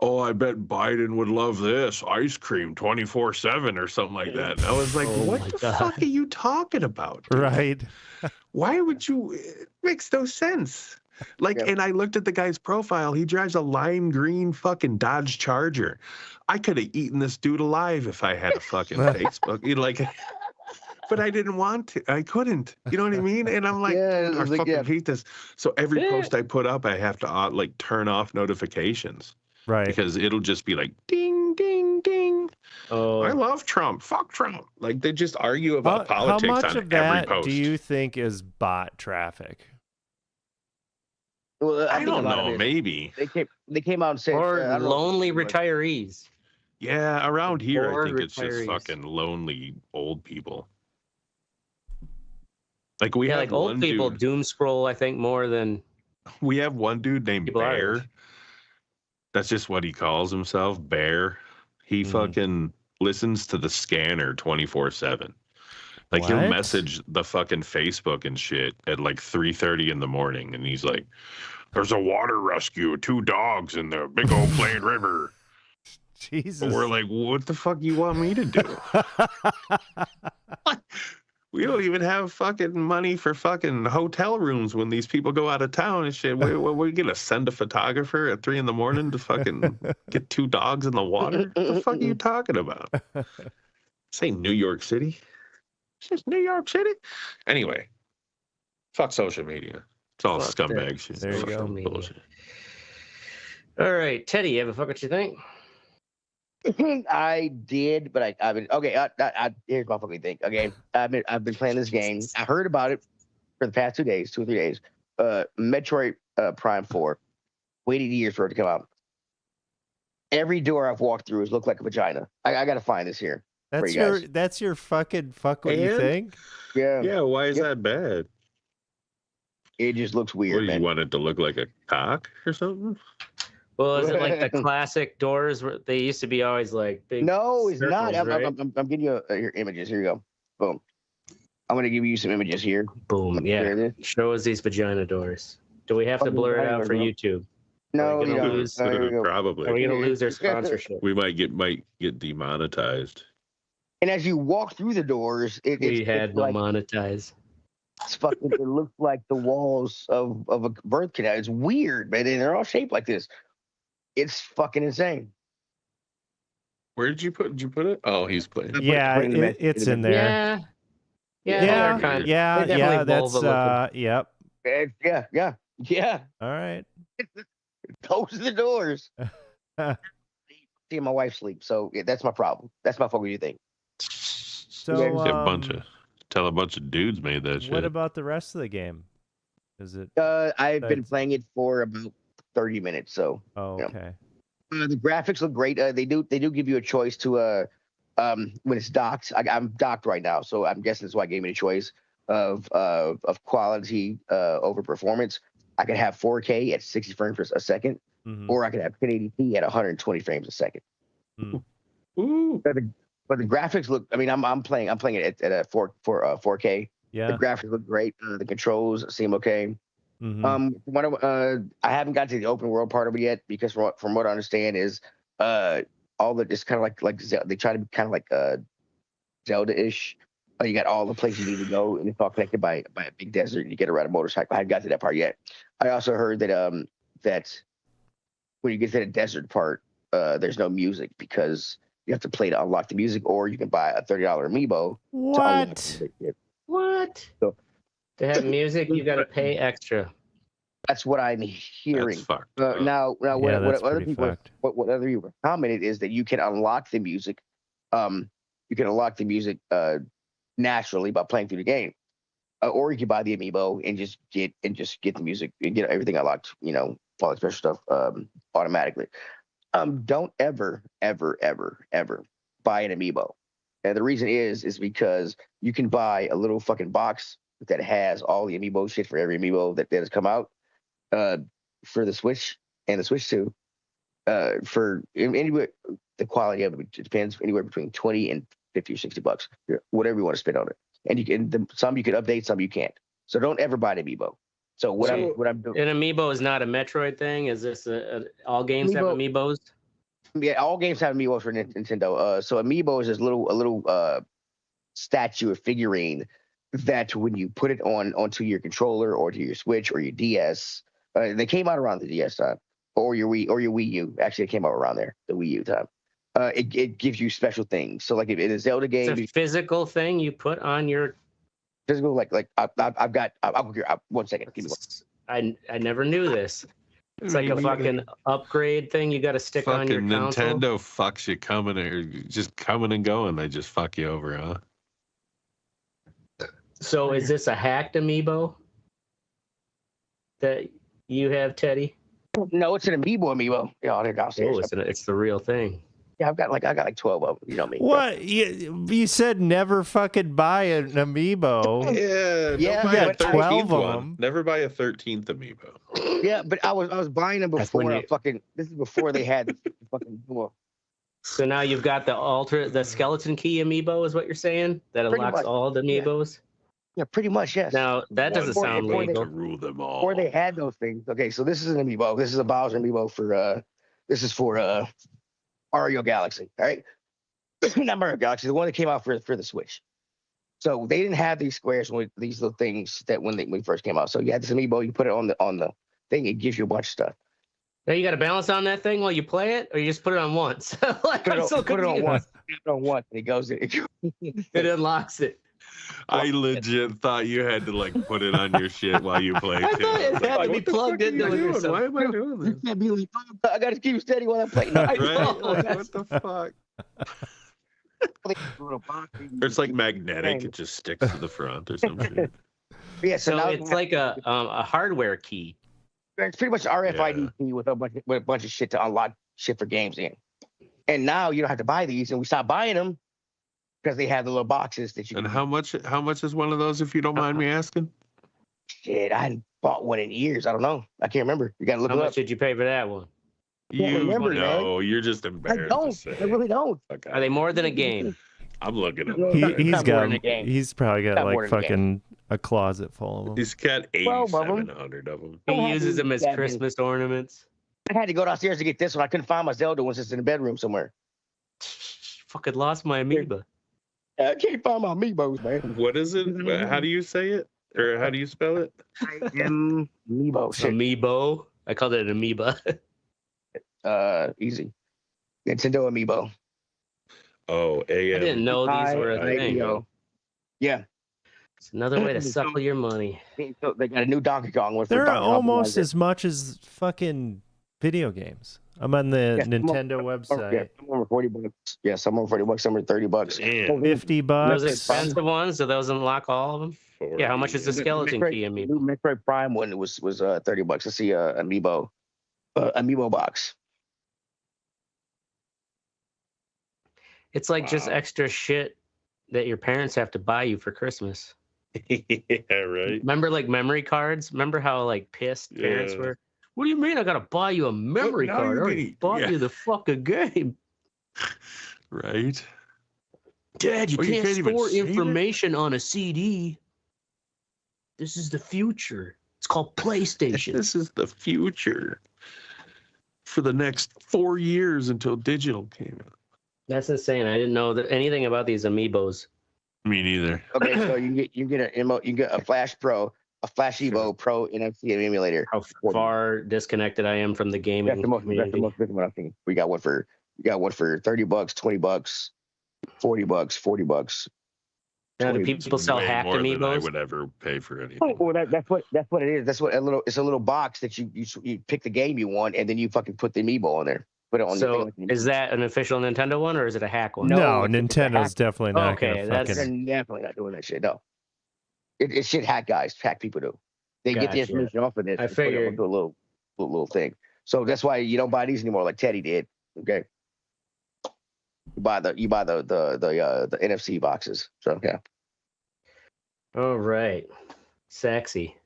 oh, I bet Biden would love this ice cream 24/7 or something like that. And I was like, Oh what my the God. fuck are you talking about? dude? Right. Why would you? It makes no sense. Like, Yep. and I looked at the guy's profile. He drives a lime green fucking Dodge Charger. I could have eaten this dude alive if I had a fucking Facebook. You know, like, but I didn't want to. I couldn't. You know what I mean? And I'm like, Yeah, dude, I it's like, fucking yeah. hate this. So every Yeah. post I put up, I have to like turn off notifications Right. because it'll just be like ding, ding, ding. Oh, I love Trump. Fuck Trump. Like they just argue about How politics much on of every that post. do you think is bot traffic? Well, I think a don't lot of know. it- Maybe. They came out and said or I don't know. lonely retirees. Yeah, around here, I Bored think it's just retirees. fucking lonely old people. Like we Yeah, have like old one people dude. doom scroll. I think more than We have one dude named People our Bear. age. That's just what he calls himself, Bear. He Mhm. fucking listens to the scanner 24/7. Like he'll What? message the fucking Facebook and shit at like 3:30 in the morning, and he's like, "There's a water rescue, 2 dogs in the big old Plain River." Jesus. But we're like, "What the fuck you want me to do?" We don't even have fucking money for fucking hotel rooms when these people go out of town and shit. We're gonna send a photographer at 3 a.m. to fucking get 2 dogs in the water? What the fuck are you talking about? This ain't New York City. It's just New York City. Anyway, fuck social media. It's all Fuck that. scumbag shit. There you Fucking go. Media. bullshit. All right, Teddy, you have a fuck what you think? I did, but I've been okay. Here's my fucking thing. Okay, I've been playing this game. I heard about it for the past 2 or 3 days. Metroid Prime 4. Waited years for it to come out. Every door I've walked through has looked like a vagina. I gotta find this here. That's you your guys. that's your fucking fuck what you And- think? Yeah, Yeah, why is Yep. that bad? it just looks What, weird, do you man. want it to look like a cock or something? Well, is it like the classic doors where they used to be always like big? No, it's not. circles, right? I'm giving you your images. Here you go. Boom. I'm gonna give you some images here. Boom. There Yeah. it is. Show us these vagina doors. Do we have to Fucking blur it vagina, out for bro. YouTube? No, Are we you gonna don't. lose- Here you go. Probably. Are we gonna lose their sponsorship? We might get demonetized. And as you walk through the doors, it's no like, monetize. It's fucking. It looks like the walls of a birth canal. It's weird, man. And they're all shaped like this. It's fucking insane. Where did you put it? Oh, he's playing. Yeah, it's in there. Yeah. That's yep. Yeah. All right. Close the doors. See my wife sleep, so that's my problem. That's my fucking thing. So tell a bunch of dudes made that shit. What about the rest of the game? Is it? I've been playing it for about 30 minutes. So. Oh, okay. The graphics look great. They do give you a choice to when it's docked. I'm docked right now, so I'm guessing that's why I gave me the choice of quality over performance. I could have 4K at 60 frames a second, or I could have 1080p at 120 frames a second. Ooh. But the graphics look. I mean, I'm playing it at a 4K. Yeah. The graphics look great. The controls seem okay. I haven't got to the open world part of it yet because from what I understand is all the it's kind of like they try to be kind of like Zelda-ish. You got all the places you need to go, and it's all connected by a big desert. And you get around a motorcycle. I haven't got to that part yet. I also heard that that when you get to the desert part, there's no music because you have to play to unlock the music, or you can buy a $30 amiibo. What? So, to have music, you got to pay extra. That's what I'm hearing. That's fucked. Now, what other people commented is that you can unlock the music. You can unlock the music naturally by playing through the game, or you can buy the amiibo and just get the music and get everything unlocked. All the special stuff automatically. Don't ever buy an amiibo. And the reason is because you can buy a little fucking box that has all the amiibo shit for every amiibo that has come out for the Switch and the Switch 2. For anywhere, the quality of it depends anywhere between 20 and 50 or 60 bucks, whatever you want to spend on it. And some you can update, some you can't. So don't ever buy an amiibo. So what I'm doing. An amiibo is not a Metroid thing. Is this all games have amiibos? Yeah, all games have amiibos for Nintendo. So amiibo is this a little statue or figurine that when you put it onto your controller or to your Switch or your DS, they came out around the DS time, or your Wii U. Actually, it came out around there, the Wii U time. It gives you special things. So like if in a Zelda game, it's a physical thing you put on your physical. Like I've got. I'll here. 1 second. Give me one. I never knew this. It's like a fucking upgrade thing you got to stick on your console. Nintendo fucks you coming and going. They just fuck you over, huh? So is this a hacked amiibo that you have, Teddy? No, it's an amiibo. Yeah, they're downstairs. Oh, it's the real thing. Yeah, I got like 12 of them. You know me. What? You said never fucking buy an amiibo. Yeah. Buy a 12 of them. Never buy a 13th amiibo. Yeah, but I was buying them before this is before they had the fucking door. So now you've got the skeleton key amiibo is what you're saying? That unlocks all the amiibos? Yeah, pretty much, yes. Now, that doesn't sound legal. To rule them all. Or they had those things. Okay, so this is an amiibo. This is a Bowser amiibo for Mario Galaxy, all right? Not Mario Galaxy, the one that came out for the Switch. So they didn't have these squares, these little things that when they first came out. So you had this amiibo, you put it on the thing, it gives you a bunch of stuff. Now you got to balance on that thing while you play it, or you just put it on once? Put it on once. Put it on once, and it goes in. It unlocks it. I legit thought you had to put it on your shit while you play too. I thought it had to be plugged into it. Why am I doing this? You can't be like, I gotta keep steady while I play. No, right? What the fuck? It's like magnetic. It just sticks to the front or some shit. Yeah, so it's like a hardware key. It's pretty much an RFID key with a bunch of shit to unlock shit for games in. And now you don't have to buy these, and we stopped buying them because they have the little boxes that you. And how much is one of those, if you don't mind me asking? Shit, I hadn't bought one in years. I don't know. I can't remember. You gotta look it up. How much did you pay for that one? You're just embarrassed. I really don't. Okay. Are they more than a game? I'm looking at them. He's probably got fucking a closet full of them. He's got 8,700 of them. He uses them as Christmas ornaments. I had to go downstairs to get this one. I couldn't find my Zelda one. It's in the bedroom somewhere. Fucking lost my amiibo. I can't find my amiibos, man. What is it? How do you say it? Or how do you spell it? Amiibo. Shit. Amiibo. I called it an amoeba. Easy. Nintendo Amiibo. Oh, AM. I didn't know these were a thing. Yeah. It's another way to suckle your money. So they got a new Donkey Kong one. They're almost as much as fucking video games. I'm on the Nintendo website. Yeah, some are $40. Yeah, some are $40, some are $30. Damn. $50. Those expensive ones, do those unlock all of them? Yeah, how much is the skeleton key amiibo? The new Metroid Prime one was $30. Let's see, amiibo box. It's like just extra shit that your parents have to buy you for Christmas. Yeah, right. Remember, like memory cards? Remember how like pissed parents were? What do you mean I gotta buy you a memory card? I already bought you the fucking game. Right. Dad, you can't even store save it? information on a CD. This is the future. It's called PlayStation. This is the future for the next 4 years until digital came out. That's insane. I didn't know anything about these amiibos. Me neither. Okay, so you get a Flash Pro, a Flash Evo Pro NFC emulator. How far disconnected I am from the gaming community. That's the most recent one I think. We got one for $30, $20, $40, $40. Now, do people sell Way hacked more than I amiibos? would ever pay for anything. Oh, well, that's what it is. It's a little box that you pick the game you want, and then you fucking put the amiibo on there. Put it on. So is that an official Nintendo one or is it a hack one? No, Nintendo's definitely not going to They're definitely not doing that shit. No, it's shit hack guys. Hack people do. They get the information off of this. I figured. Put it onto a little thing. So that's why you don't buy these anymore, like Teddy did. Okay. You buy the NFC boxes. So yeah. All right. Sexy.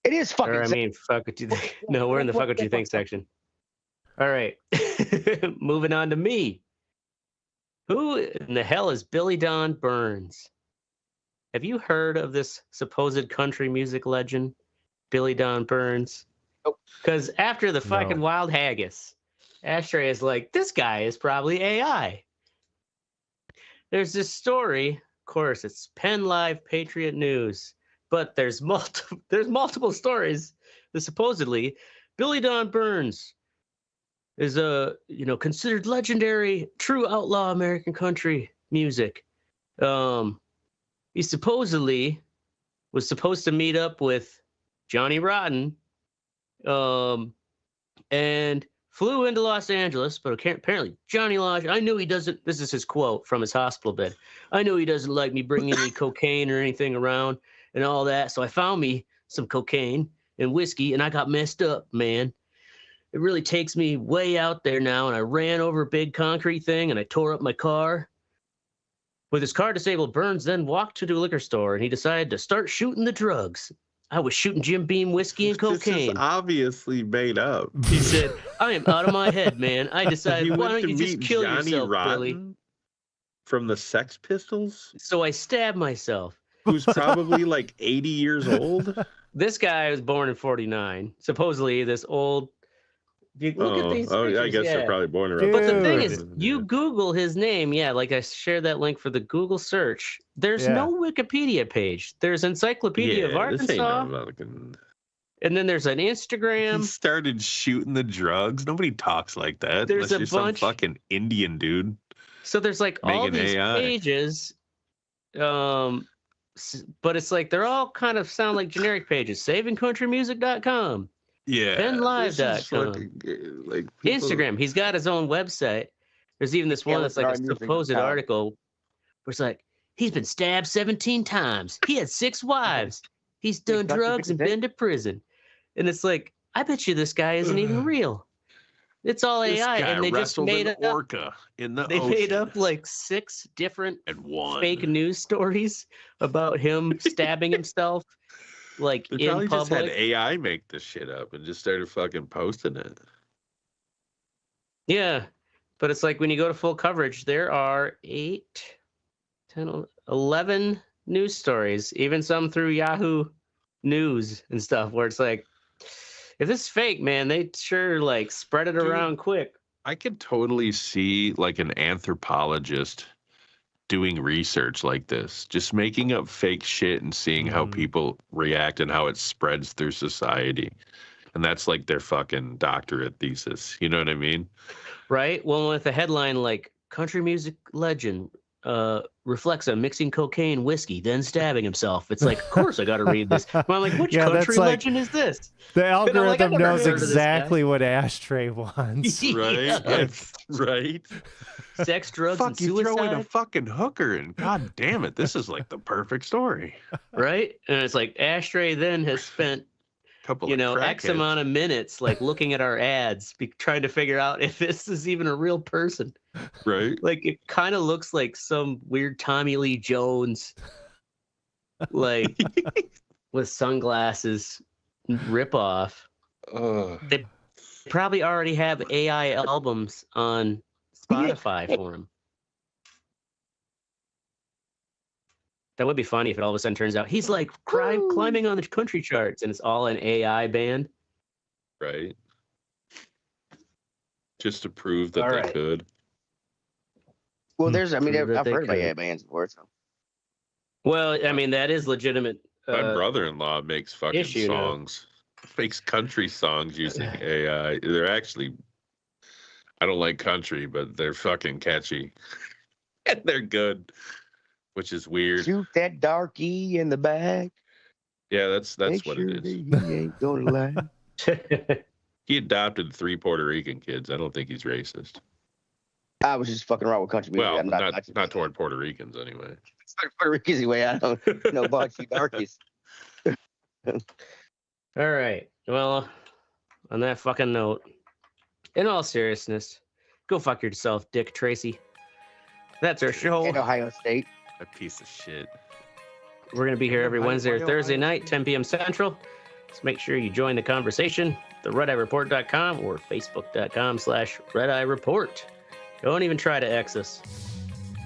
It is fucking. Or, I mean, fuck what you think. No, we're in the fuck what you think section. All right. Moving on to me. Who in the hell is Billy Don Burns? Have you heard of this supposed country music legend, Billy Don Burns? Because after the fucking wild haggis, Ashtray is like, this guy is probably AI. There's this story. Of course, it's Penn Live Patriot News, but there's multiple stories that supposedly Billy Don Burns is considered legendary, true outlaw American country music. He supposedly was supposed to meet up with Johnny Rotten, and flew into Los Angeles, but apparently Johnny Lodge, I knew he doesn't, this is his quote from his hospital bed, I know he doesn't like me bringing any cocaine or anything around and all that, so I found me some cocaine and whiskey, and I got messed up, man. It really takes me way out there now, and I ran over a big concrete thing, and I tore up my car. With his car disabled, Burns then walked to the liquor store, and he decided to start shooting the drugs. I was shooting Jim Beam whiskey and cocaine. This is obviously made up. He said, I am out of my head, man. I decided, why don't you just kill yourself, Billy? From the Sex Pistols? So I stabbed myself. Who's probably like 80 years old? This guy was born in 49. Supposedly, this old... Look at these pictures. I guess they're probably born around. But the thing is, you Google his name, like I shared that link for the Google search. There's no Wikipedia page. There's Encyclopedia of Arkansas. And then there's an Instagram. He started shooting the drugs. Nobody talks like that. There's unless you're some fucking Indian dude. So there's like all these pages. But it's like they're all kind of sound like generic pages. SavingCountryMusic.com. Yeah. PennLive.com. Like Instagram. He's got his own website. There's even this one that's like a supposed article where it's like, he's been stabbed 17 times. He had 6 wives. He's done drugs and been to prison. And it's like, I bet you this guy isn't even real. It's all AI, and they just made up. Orca in the ocean. Made up like 6 different fake news stories about him stabbing himself. Like they in public. Just had AI make this shit up and just started fucking posting it. Yeah, but it's like when you go to full coverage, there are 8, 10, 11 news stories, even some through Yahoo News and stuff, where it's like, if this is fake, man, they sure like spread it around quick. I could totally see like an anthropologist doing research like this, just making up fake shit and seeing how people react and how it spreads through society. And that's like their fucking doctorate thesis. You know what I mean? Right. Well, with a headline like country music legend reflects on mixing cocaine, whiskey, then stabbing himself. It's like, of course I got to read this. I'm like, which country legend is this? The algorithm knows exactly what Ashtray wants. Right. Right. Sex, drugs, and suicide. You throw in a fucking hooker, and god damn it, this is like the perfect story. Right. And it's like Ashtray then has spent X amount of minutes like looking at our ads, trying to figure out if this is even a real person. Right. Like it kind of looks like some weird Tommy Lee Jones, like with sunglasses ripoff. They probably already have AI albums on Spotify for him. That would be funny if it all of a sudden turns out he's like climbing on the country charts and it's all an AI band. Right. Just to prove that they could. Well, I've heard of AI bands before. So. Well, I mean, that is legitimate. My brother-in-law makes fucking songs. Makes country songs using AI. They're actually, I don't like country, but they're fucking catchy. And they're good. Which is weird. Shoot that darky in the back. Yeah, that's what it is. He ain't gonna lie. He adopted 3 Puerto Rican kids. I don't think he's racist. I was just fucking around with country music. Well, not toward Puerto Ricans anyway. Puerto Ricans anyway. I don't know about you darkies. All right. Well, on that fucking note, in all seriousness, go fuck yourself, Dick Tracy. That's our show. In Ohio State. A piece of shit. We're going to be here every Wednesday or Thursday night, 10 p.m. Central. So make sure you join the conversation, theredeyereport.com or facebook.com/redeyereport. Don't even try to X us.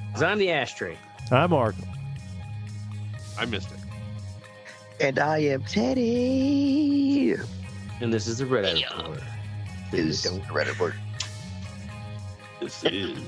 Because I'm the Ashtray. I'm Mark. I'm Mystic. And I am Teddy. And this is the Red Eye Report. This is the Red Eye Report. This is...